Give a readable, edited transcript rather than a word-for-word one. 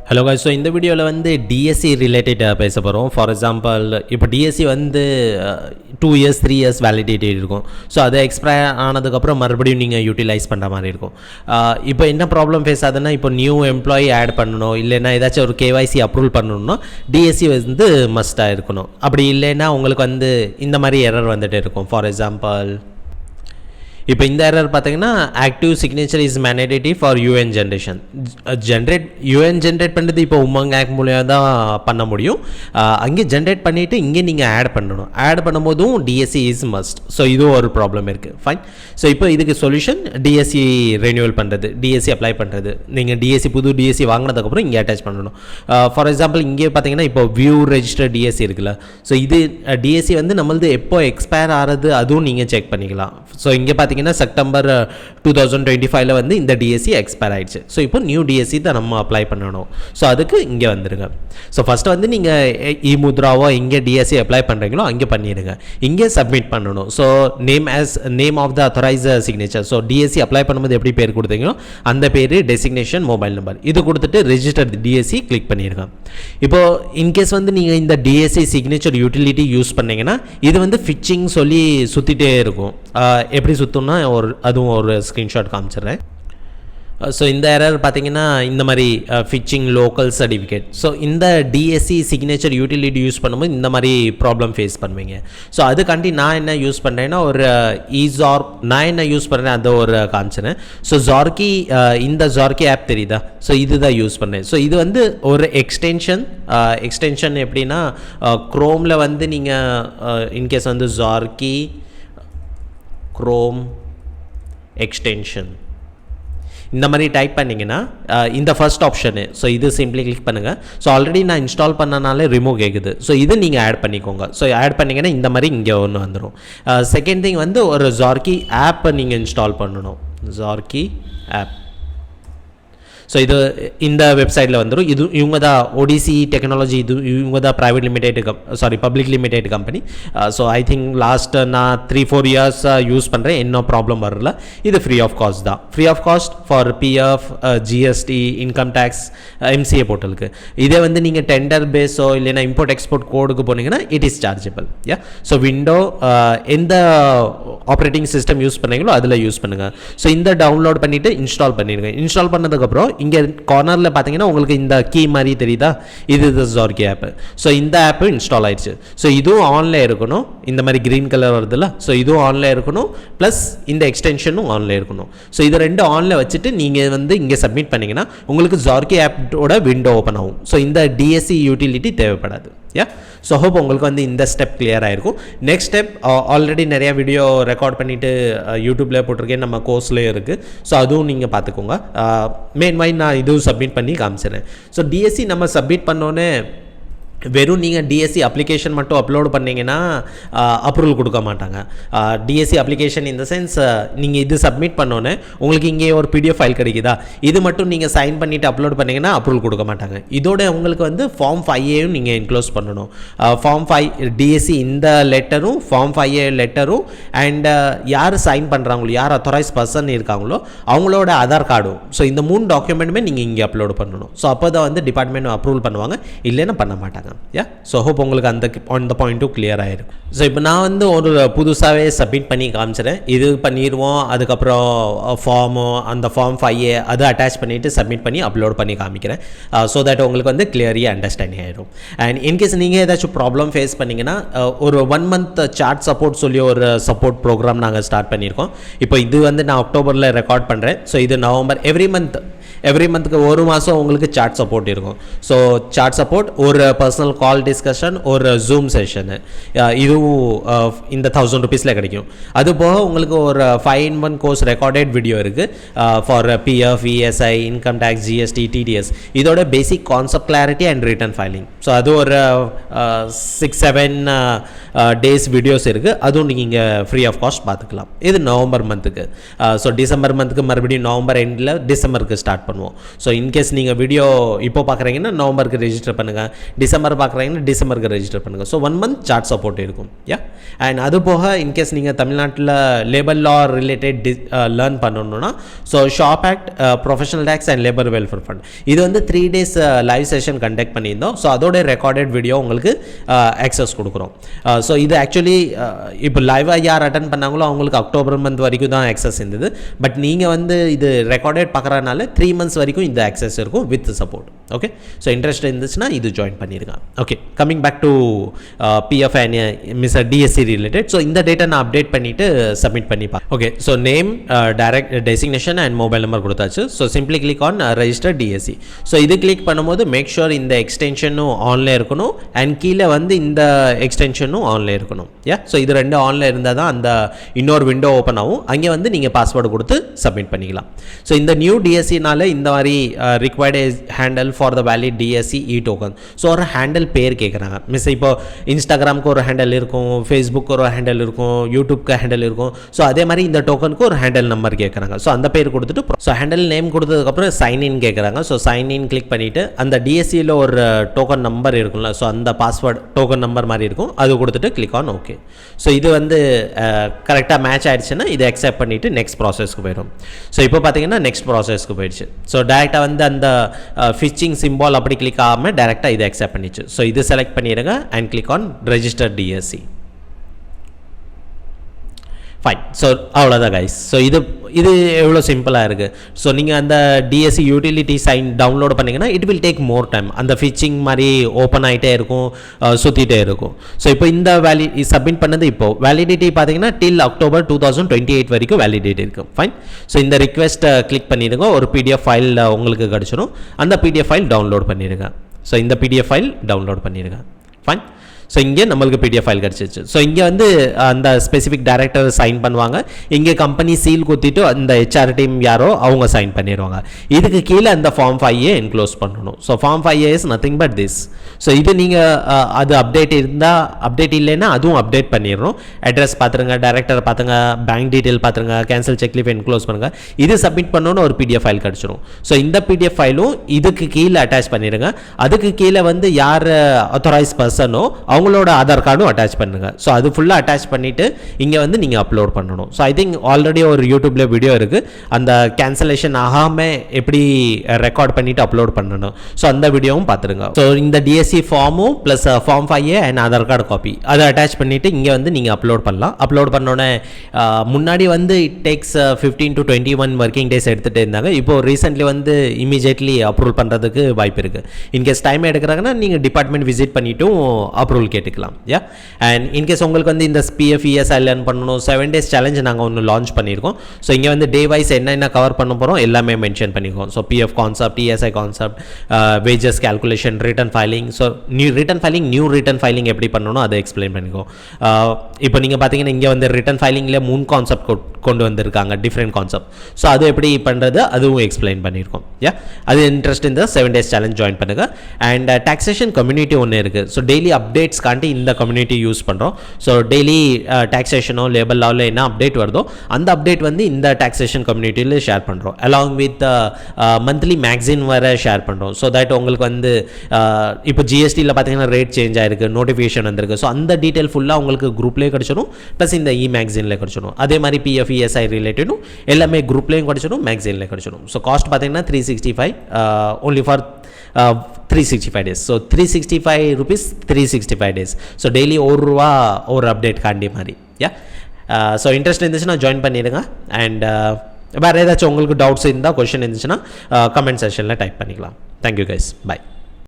Hello guys, so இந்த வீடியோவில் வந்து டிஎஸ்சி ரிலேட்டடாக பேச போகிறோம். ஃபார் எக்ஸாம்பிள் இப்போ டிஎஸ்சி வந்து 2 years 3 years வேலிடிட்டி இருக்கும். ஸோ அது எக்ஸ்பயர் ஆனதுக்கப்புறம் மறுபடியும் நீங்கள் யூட்டிலைஸ் பண்ணுற மாதிரி இருக்கும். இப்போ என்ன ப்ராப்ளம் ஃபேஸ் ஆகுதுன்னா, இப்போ நியூ எம்ப்ளாயி ஆட் பண்ணணும், இல்லைன்னா ஏதாச்சும் ஒரு கேஒய்சி அப்ரூவல் பண்ணணும்னா டிஎஸ்சி வந்து மஸ்ட்டாக இருக்கணும். அப்படி இல்லைன்னா உங்களுக்கு வந்து இந்த மாதிரி எரர் வந்துட்டு இருக்கும். ஃபார் எக்ஸாம்பிள் இப்போ இந்த எரர் பார்த்தீங்கன்னா, active signature is mandatory for UN generation. UN generate பண்ணுறது இப்போ உமங் ஆக் மூலியம் தான் பண்ண முடியும். அங்கே ஜென்ரேட் பண்ணிவிட்டு இங்கே நீங்கள் ஆட் பண்ணணும். ஆட் பண்ணும்போதும் டிஎஸ்சி இஸ் மஸ்ட். ஸோ இதுவும் ஒரு ப்ராப்ளம் இருக்குது. ஃபைன். ஸோ இப்போ இதுக்கு சொல்யூஷன் டிஎஸ்சி ரெனியூவல் பண்ணுறது, டிஎஸ்சி அப்ளை பண்ணுறது. நீங்கள் புது டிஎஸ்சி வாங்கினதுக்கப்புறம் இங்கே அட்டாச் பண்ணணும். ஃபார் எக்ஸாம்பிள் இங்கே பார்த்தீங்கன்னா, இப்போ வியூ ரெஜிஸ்டர் டிஎஸ்சி இருக்குல்ல. ஸோ இது டிஎஸ்சி வந்து நம்மளது எப்போ எக்ஸ்பயர் ஆகிறது அதுவும் நீங்கள் செக் பண்ணிக்கலாம். ஸோ இங்கே பார்த்தீங்கன்னா செப்டம்பர் 2025 வந்து இந்த டிஎஸ்சி எக்ஸ்பயர் ஆயிடுச்சு. ஸோ இப்போ நியூ டிஎஸ்சி தான் நம்ம அப்ளை பண்ணணும். ஸோ அதுக்கு இங்கே வந்துடுங்க. ஸோ ஃபஸ்ட்டு வந்து நீங்கள் இமுத்ராவோ இங்கே டிஎஸ்சி அப்ளை பண்ணுறீங்களோ அங்கே பண்ணிடுங்க. இங்கே சப்மிட் பண்ணணும். So name of the authorised signature. So DSC apply பண்ணும்போது எப்படி பேர் கொடுத்தீங்களோ அந்த பேர், டெசிக்னேஷன், மொபைல் நம்பர் இது கொடுத்துட்டு ரெஜிஸ்டர் டிஎஸ்சி கிளிக் பண்ணிடுங்க. இப்போது இன்கேஸ் வந்து நீங்கள் இந்த டிஎஸ்சி சிக்னேச்சர் யூட்டிலிட்டி யூஸ் பண்ணிங்கன்னா இது வந்து ஃபிச்சிங் சொல்லி சுற்றிட்டே இருக்கும். எப்படி சுற்றும்னா அதுவும் ஒரு ஸ்க்ரீன்ஷாட் காமிச்சிடுறேன். ஸோ இந்த எரர் பார்த்தீங்கன்னா, இந்த மாதிரி ஃபிச்சிங் லோக்கல் சர்டிஃபிகேட். ஸோ இந்த டிஎஸ்சி சிக்னேச்சர் யூட்டிலிட்டி யூஸ் பண்ணும்போது இந்த மாதிரி ப்ராப்ளம் ஃபேஸ் பண்ணுவீங்க. ஸோ அதுக்காண்டி நான் என்ன யூஸ் பண்ணுறேன்னா, ஒரு நான் என்ன யூஸ் பண்ணுறேன் அதை ஒரு காமிச்சினேன். ஸோ ஜார்கி, இந்த ஜார்கி ஆப் தெரியுதா? ஸோ இதுதான் யூஸ் பண்ணேன். ஸோ இது வந்து ஒரு எக்ஸ்டென்ஷன் எப்படின்னா, க்ரோமில் வந்து நீங்கள் இன்கேஸ் வந்து ஜார்கி க்ரோம் எக்ஸ்டென்ஷன் இந்த மாதிரி டைப் பண்ணிங்கன்னா இந்த ஃபர்ஸ்ட் ஆப்ஷனு. ஸோ இது சிம்பிளி கிளிக் பண்ணுங்கள். ஸோ ஆல்ரெடி நான் இன்ஸ்டால் பண்ணனாலே ரிமூவ் கேட்குது. ஸோ இது நீங்கள் ஆட் பண்ணிக்கோங்க. ஸோ ஆட் பண்ணிங்கன்னா இந்த மாதிரி இங்கே ஒன்று வந்துடும். செகண்ட் திங் வந்து ஒரு ஜார்கி ஆப்பை நீங்கள் இன்ஸ்டால் பண்ணணும். ஜார்கி ஆப். ஸோ இது இந்த வெப்சைட்டில் வந்துடும். இது இவங்க தான் ஓடிசி டெக்னாலஜி, இது இவங்க தான் public limited company. So I think last நான் 3-4 years யூஸ் பண்ணுறேன். என்ன ப்ராப்ளம் வரல. இது ஃப்ரீ ஆஃப் காஸ்ட் தான். Free of cost for PF, GST, income tax, MCA போர்ட்டலுக்கு. இதே வந்து நீங்கள் டெண்டர் பேஸோ இல்லைன்னா இம்போர்ட் எக்ஸ்போர்ட் கோடுக்கு போனீங்கன்னா it is chargeable. So window எந்த ஆப்ரேட்டிங் சிஸ்டம் யூஸ் பண்ணீங்களோ அதில் யூஸ் பண்ணுங்கள். ஸோ இந்த டவுன்லோட் பண்ணிவிட்டு இன்ஸ்டால் பண்ணிடுங்க. இன்ஸ்டால் பண்ணதுக்கப்புறம் இங்கே கார்னரில் பார்த்தீங்கன்னா உங்களுக்கு இந்த கீ மாதிரி தெரியுதா? இது ஜார்கி ஆப். ஸோ இந்த ஆப்பு இன்ஸ்டால் ஆயிடுச்சு. ஸோ இதுவும் ஆன்ல இருக்கணும். இந்த மாதிரி க்ரீன் கலர் வருதுல்ல. ஸோ இதுவும் ஆன்ல இருக்கணும், ப்ளஸ் இந்த எக்ஸ்டென்ஷனும் ஆன்ல இருக்கணும். ஸோ இது ரெண்டு ஆன்ல வச்சுட்டு நீங்கள் வந்து இங்கே சப்மிட் பண்ணிங்கன்னா உங்களுக்கு ஜார்கி ஆப்போட விண்டோ ஓப்பன் ஆகும். ஸோ இந்த டிஎஸ்சி யூட்டிலிட்டி தேவைப்படாது. ஸோ ஹோப் உங்களுக்கு வந்து இந்த ஸ்டெப் கிளியர் ஆகிருக்கும். நெக்ஸ்ட் ஸ்டெப் ஆல்ரெடி நிறையா வீடியோ ரெக்கார்ட் பண்ணிவிட்டு யூடியூப்பில் போட்டிருக்கேன், நம்ம கோர்ஸ்லேயே இருக்குது. ஸோ அதுவும் நீங்கள் பார்த்துக்கோங்க. மெயின்வைன் நான் இதுவும் சப்மிட் பண்ணி காமிச்சிடுறேன். ஸோ டிஎஸ்சி நம்ம சப்மிட் பண்ணோன்னே வெறும் நீங்கள் டிஎஸ்சி அப்ளிகேஷன் மட்டும் அப்லோட் பண்ணிங்கன்னா அப்ரூவல் கொடுக்க மாட்டாங்க. டிஎஸ்சி அப்ளிகேஷன் இந்த சென்ஸ், நீங்கள் இது சப்மிட் பண்ணோன்னே உங்களுக்கு இங்கே ஒரு பிடிஎஃப் ஃபைல் கிடைக்குதா, இது மட்டும் நீங்கள் சைன் பண்ணிவிட்டு அப்லோட் பண்ணிங்கன்னா அப்ரூவல் கொடுக்க மாட்டாங்க. இதோட உங்களுக்கு வந்து ஃபார்ம் 5A நீங்கள் என்க்ளோஸ் பண்ணணும். ஃபார்ம் 5 டிஎஸ்சி இந்த லெட்டரும், ஃபார்ம் 5A லெட்டரும், அண்ட் யார் சைன் பண்ணுறாங்களோ, யார் அத்தாரைஸ் பர்சன் இருக்காங்களோ அவங்களோட ஆதார் கார்டும். ஸோ இந்த 3 டாக்குமெண்ட்டுமே நீங்கள் இங்கே அப்லோட் பண்ணணும். ஸோ அப்போ தான் வந்து டிபார்ட்மெண்ட் அப்ரூவல் பண்ணுவாங்க, இல்லைன்னா பண்ண மாட்டாங்க. ஸோ ஹோப் உங்களுக்கு அந்த பாயிண்ட்டும் கிளியர் ஆகிருக்கும். ஸோ இப்போ நான் வந்து ஒரு புதுசாகவே சப்மிட் பண்ணி காமிச்சிடறேன். இது பண்ணிடுவோம். அதுக்கப்புறம் அந்த ஃபார்ம் 5A அதை அட்டாச் பண்ணிவிட்டு சப்மிட் பண்ணி அப்லோட் பண்ணி காமிக்கிறேன். ஸோ தட் உங்களுக்கு வந்து கிளியரி அண்டர்ஸ்டாண்டிங் ஆகிடும். அண்ட் இன்கேஸ் நீங்கள் ஏதாச்சும் ப்ராப்ளம் ஃபேஸ் பண்ணிங்கன்னா, ஒரு 1 month சார்ட் சப்போர்ட் சொல்லி ஒரு சப்போர்ட் ப்ரோக்ராம் நாங்கள் ஸ்டார்ட் பண்ணியிருக்கோம். இப்போ இது வந்து நான் அக்டோபரில் ரெக்கார்ட் பண்ணுறேன். ஸோ இது நவம்பர். எவ்ரி மந்த்துக்கு ஒரு மாதம் உங்களுக்கு சாட் சப்போர்ட் இருக்கும். ஸோ சாட் சப்போர்ட், ஒரு பர்சனல் கால் டிஸ்கஷன், ஒரு ஜூம் செஷனு, இதுவும் இந்த 1000 rupees கிடைக்கும். அது போக உங்களுக்கு ஒரு 5-in-1 கோர்ஸ் ரெக்கார்டட் வீடியோ இருக்குது for PF, ESI, income tax, GST, TDS. இதோட basic concept clarity and return filing. So அது ஒரு 6-7 days வீடியோஸ் இருக்குது. அதுவும் நீங்கள் இங்கே ஃப்ரீ ஆஃப் காஸ்ட் பார்த்துக்கலாம். இது நவம்பர் மந்த்துக்கு. ஸோ டிசம்பர் மந்த்துக்கு மறுபடியும் நவம்பர் எண்டில் டிசம்பருக்கு ஸ்டார்ட் பண்ணுவோம். பண்ணுவோம். ஸோ இன்கேஸ் நீங்கள் வீடியோ இப்போ பார்க்குறீங்கன்னா நவம்பருக்கு ரெஜிஸ்டர் பண்ணுங்கள், டிசம்பர் பார்க்குறீங்கன்னா டிசம்பருக்கு ரெஜிஸ்டர் பண்ணுங்கள். ஸோ 1 month சார்ட் சப்போர்ட் இருக்கும். அண்ட் அது போக இன்கேஸ் நீங்கள் தமிழ்நாட்டில் லேபர் லா ரிலேட்டட் லேர்ன் பண்ணணுன்னா so shop act, professional tax and labour welfare fund இது வந்து 3 days லைவ் செஷன் கண்டக்ட் பண்ணியிருந்தோம். ஸோ அதோட ரெக்கார்டட் வீடியோ உங்களுக்கு ஆக்சஸ் கொடுக்குறோம். ஸோ இது ஆக்சுவலி இப்போ லைவாக யார் அட்டன் பண்ணாங்களோ அவங்களுக்கு அக்டோபர் மந்த் வரைக்கும் தான் ஆக்சஸ் இருந்தது. பட் நீங்கள் வந்து இது ரெக்கார்டட் பார்க்குறதுனால 3 months வரைக்கும் இந்த ஆக்சஸ் இருக்கும் with support. Okay, so interest இருந்துச்சுன்னா இது ஜாயின் பண்ணியிருக்கேன். Okay, coming back to PF and mister DSC related. So இந்த டேட்டா நான் அப்டேட் பண்ணிவிட்டு சப்மிட் பண்ணிப்பேன். Okay, so name, direct designation and mobile number கொடுத்தாச்சு. So simply click on register DSC. So இது click பண்ணும்போது மேக் ஷுர் இந்த எக்ஸ்டென்ஷனும் online இருக்கணும் அண்ட் கீழே வந்து இந்த எக்ஸ்டென்ஷனும் ஆன்லைன் இருக்கணும். ஸோ இது 2 ஆன்லைன் இருந்தால் தான் அந்த இன்னொரு விண்டோ ஓப்பன் ஆகும். அங்கே வந்து நீங்கள் பாஸ்வேர்டு கொடுத்து சப்மிட் பண்ணிக்கலாம். ஸோ இந்த நியூ டிஎஸ்சினால இந்த மாதிரி required handle for the valid DSC E token. So ஒரு ஹேண்டல் பேர் கேட்குறாங்க. மிஸ் இப்போ இன்ஸ்டாகிராமுக்கு ஒரு ஹேண்டல் இருக்கும், ஃபேஸ்புக்கு ஒரு ஹேண்டல் இருக்கும், யூடியூப்க்கு ஹேண்டல் இருக்கும். ஸோ அதே மாதிரி இந்த டோக்கனுக்கு ஒரு ஹேண்டல் நம்பர் கேட்குறாங்க. ஸோ அந்த பேர் கொடுத்துட்டு ஸோ ஹேண்டல் நேம் கொடுத்ததுக்கப்புறம் சைன்இன் கேட்குறாங்க. ஸோ சைன்இன் கிளிக் பண்ணிவிட்டு அந்த டிஎஸ்சியில் ஒரு டோக்கன் நம்பர் இருக்கும்ல, ஸோ அந்த பாஸ்வேர்டு டோக்கன் நம்பர் மாதிரி இருக்கும், அது கொடுத்துட்டு கிளிக் ஆன் ஓகே. ஸோ இது வந்து கரெக்டாக மேட்ச் ஆகிடுச்சுன்னா இதை அக்செப்ட் பண்ணிவிட்டு நெக்ஸ்ட் ப்ராசஸ்க்கு போயிடும். ஸோ இப்போ பார்த்தீங்கன்னா நெக்ஸ்ட் ப்ராசஸ்க்கு போயிடுச்சு. ஸோ டேரெக்டாக வந்து அந்த ஃபிச்சிங் சிம்பால் அப்படி கிளிக் ஆகாமல் டேரெக்டாக இதை அக்செப்ட் பண்ணிச்சு. ஸோ இது செலக்ட் பண்ணிடுங்க and click on register DSC. Fine. So அவ்வளோதான் கைஸ். ஸோ இது எவ்வளோ சிம்பிளாக இருக்குது. ஸோ நீங்கள் அந்த டிஎஸ்சி யூட்டிலிட்டி சைன் டவுன்லோட் பண்ணிங்கன்னா it will take more time. அந்த ஃபிச்சிங் மாதிரி ஓப்பன் ஆகிட்டே இருக்கும், சுற்றிட்டே இருக்கும். ஸோ இப்போ இந்த சப்மிட் பண்ணது இப்போது வேலிடிட்டி பார்த்தீங்கன்னா டில் அக்டோபர் 2028 வரைக்கும் வேலிடிட்டி இருக்கும். ஃபைன். ஸோ இந்த ரிக்வெஸ்ட்டை கிளிக் பண்ணிடுங்க, ஒரு பிடிஎஃப் ஃபைல் உங்களுக்கு கிடச்சிடும். அந்த பிடிஎஃப் ஃபைல் டவுன்லோட் பண்ணிடுங்க. ஸோ இந்த பிடிஎஃப் ஃபைல் டவுன்லோட் பண்ணிடுங்க. ஃபைன். ஸோ இங்கே நம்மளுக்கு பிடிஎஃப் ஃபைல் கிடச்சிச்சு. ஸோ இங்கே வந்து அந்த ஸ்பெசிஃபிக் டைரக்டர் சைன் பண்ணுவாங்க. இங்கே கம்பெனி சீல் குத்திட்டு அந்த ஹெச்ஆர் டீம் யாரோ அவங்க சைன் பண்ணிடுவாங்க. இதுக்கு கீழே அந்த ஃபார்ம் 5A என்க்ளோஸ் பண்ணணும். So form 5A is nothing but this. So இது நீங்கள் அது அப்டேட் இருந்தால் அப்டேட் இல்லைன்னா அதுவும் அப்டேட் பண்ணிடணும். அட்ரஸ் பார்த்துருங்க, டைரக்டர் பார்த்துங்க, பேங்க் டீட்டெயில் பார்த்துருங்க, கேன்சல் செக்லீஃப் என்க்ளோஸ் பண்ணுங்கள். இது சப்மிட் பண்ணணும்னு ஒரு பிடிஎஃப் ஃபைல் கிடச்சிடும். ஸோ இந்த பிடிஎஃப் ஃபைலும் இதுக்கு கீழே அட்டாச் பண்ணிடுங்க. அதுக்கு கீழே வந்து யார் ஆத்தரைஸ் பர்சனோ அவங்களோட ஆதார் கார்டும் அட்டாச் பண்ணுங்க. ஸோ அது ஃபுல்லாக அட்டாச் பண்ணிவிட்டு இங்கே வந்து நீங்கள் அப்லோட் பண்ணணும். ஸோ ஐ திங்க் ஆல்ரெடி ஒரு யூடியூப்பில் வீடியோ இருக்குது, அந்த கேன்சலேஷன் ஆகாமல் எப்படி ரெக்கார்ட் பண்ணிவிட்டு அப்லோட் பண்ணணும். ஸோ அந்த வீடியோவும் பார்த்துருங்க. ஸோ இந்த டிஎஸ்சி ஃபார்மும் plus form 5A and Aadhaar card copy அதை அட்டாச் பண்ணிவிட்டு இங்கே வந்து நீங்கள் அப்லோட் பண்ணலாம். அப்லோட் பண்ணோன்னே முன்னாடி வந்து it takes 15 to 21 working days எடுத்துகிட்டு இருந்தாங்க. இப்போது ரீசெண்ட்லி வந்து இமீடியட்லி அப்ரூவல் பண்ணுறதுக்கு வாய்ப்பு இருக்குது. இன்கேஸ் டைம் எடுக்கிறாங்கன்னா நீங்கள் டிபார்ட்மெண்ட் விசிட் பண்ணிவிட்டும் அப்ரூவல் கேட்டுக்கலாம். அண்ட் இன்கேஸ் உங்களுக்கு வந்து இந்த பிஎஃப் இஎஸ்ஐ லேர்ன் பண்ணணும் 7 days சேலஞ்ச் நாங்கள் ஒன்று லான்ச் பண்ணியிருக்கோம். ஸோ இங்கே வந்து டே வைஸ் என்ன கவர் பண்ண போகிறோம் எல்லாமே மென்ஷன் பண்ணியிருக்கோம். So PF concept, ESI concept, wages calculation, return filing. So new return filing எப்படி பண்ணணும் அதை எக்ஸ்பிளைன் பண்ணிக்கோம். இப்போ நீங்கள் பார்த்தீங்கன்னா இங்கே வந்து ரிட்டர்ன் ஃபைலிங்கில் 3 கான்செப்ட் கொண்டு வந்திருக்காங்க, டிஃப்ரெண்ட் கான்செப்ட். ஸோ அது எப்படி பண்ணுறது அதுவும் எக்ஸ்பிளைன் பண்ணியிருக்கோம். அது இன்ட்ரெஸ்ட் இந்த 7 days சேலஞ்ச் ஜாயின் பண்ணுங்கள். அண்ட் டாக்ஸேஷன் கம்யூனிட்டி ஒன்று இருக்குது. ஸோ டெய்லி அப்டேட்ஸ் காண்டி இந்த கம்யூனிட்டி யூஸ் பண்ணுறோம். ஸோ டெய்லி டாக்ஸேஷனோ லேபர் லாவில் என்ன அப்டேட் வருதோ அந்த அப்டேட் வந்து இந்த டாக்ஸேஷன் கம்யூனிட்டியில் ஷேர் பண்ணுறோம். அலாங் வித் மந்த்லி மேக்சின் வர ஷேர் பண்ணுறோம். ஸோ தட் உங்களுக்கு வந்து இப்போ ஜிஎஸ்டியில் பார்த்தீங்கன்னா ரேட் சேஞ்ச் ஆயிருக்கு, நோட்டிஃபிகேஷன் வந்திருக்கு. ஸோ அந்த டீட்டெயில் ஃபுல்லாக உங்களுக்கு குரூப்லேயே கிடச்சிடும், ப்ளஸ் இந்த மேக்சினில் கிடச்சிடும். அதே மாதிரி பிஎஃப் இஎஸ்ஐ ரிலேட்டடும் எல்லாமே குரூப்லேயும் கிடச்சிடும், மேக்சினில் கிடச்சிடும். ஸோ காஸ்ட் பார்த்தீங்கன்னா 365 only for 365 days. So 365 rupees 365 days. So daily ₹1 ஒரு அப்டேட் காண்டி மாதிரி. ஸோ இன்ட்ரெஸ்ட் இருந்துச்சுன்னா ஜாயின் பண்ணிடுங்க. அண்ட் வேறு ஏதாச்சும் உங்களுக்கு டவுட்ஸ் இருந்தால், கொஷின் இருந்துச்சுன்னா கமெண்ட் செக்ஷனில் டைப் பண்ணிக்கலாம். Thank you guys, by.